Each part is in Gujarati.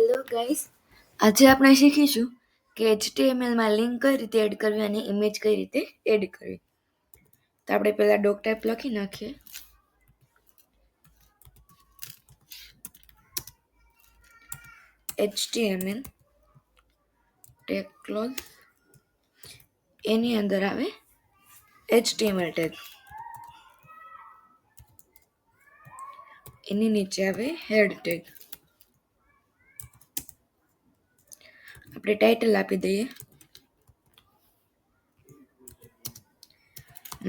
હેલો ગાઈસ, આજે આપણે શીખીશું કે HTML માં લિંક કઈ રીતે એડ કરવી અને ઇમેજ કઈ રીતે એડ કરવી. તો આપણે પહેલા ડોક ટાઈપ લખી નાખીએ. HTML ટેગ ક્લોઝ, એની અંદર આવે HTML ટેગ, એની નીચે આવે હેડ ટેગ. આપણે ટાઇટલ આપી દઈએ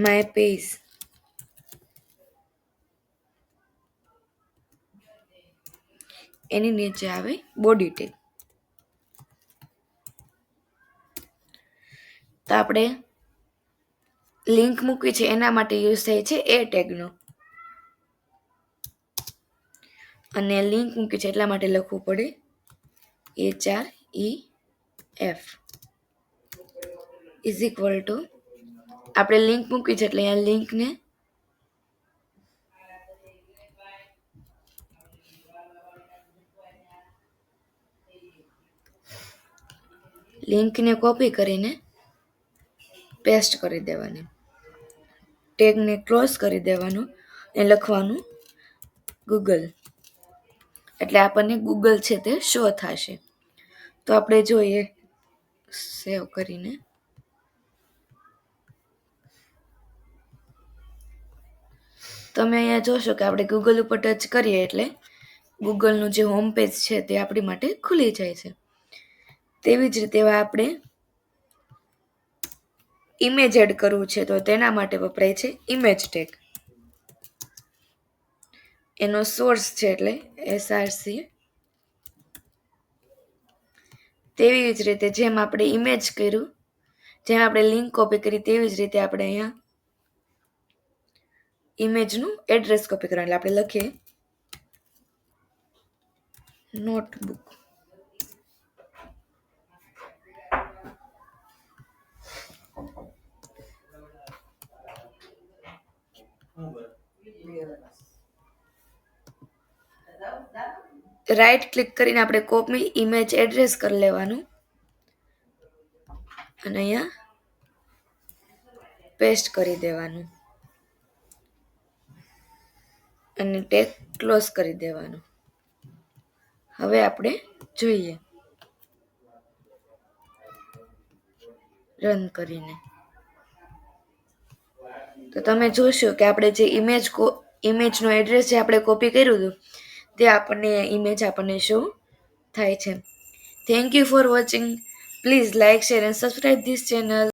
માય પેજ. એની નીચે આવે બોડી ટેગ. તો આપણે લિંક મૂકવી છે એના માટે યુઝ થાય છે એ ટેગનો, અને લિંક મૂકી છે એટલા માટે લખવું પડે HREF ઇઝ ઇક્વલ ટુ, આપણે લિંક મૂકી છે એટલે અહીંયા લિંકને કોપી કરીને પેસ્ટ કરી દેવાની, ટેગને ક્લોઝ કરી દેવાનું અને લખવાનું ગૂગલ, એટલે આપણને ગૂગલ છે તે શો થશે. તો આપણે જોઈએ સેવ કરીને. તમે અહીંયા જોશો કે આપણે ગૂગલ ઉપર ટચ કરીએ એટલે ગૂગલનું જે હોમ પેજ છે તે આપણી માટે ખુલી જાય છે. તેવી જ રીતે આપણે ઇમેજ એડ કરવું છે તો તેના માટે વપરાય છે ઇમેજ ટેગ. એનો સોર્સ છે એટલે SRC. તેવી જ રીતે જેમ આપણે ઇમેજ કર્યું, જેમ આપણે લિંક કોપી કરી, તેવી જ રીતે આપણે અહીંયા ઇમેજનું એડ્રેસ કોપી કરવાનું. આપણે લખીએ નોટબુક. રાઈટ ક્લિક કરીને આપણે કોપી ઇમેજ એડ્રેસ કરી લેવાનું અને અહીંયા પેસ્ટ કરી દેવાનું અને ટેગ ક્લોઝ કરી દેવાનું. હવે આપણે જોઈએ રન કરીને. તો તમે જોશો કે આપણે જે ઇમેજનો એડ્રેસ જે આપણે કોપી કર્યું હતું તે આપણને ઇમેજ આપણને શો થાય છે. Thank you for watching. Please like, share and subscribe this channel.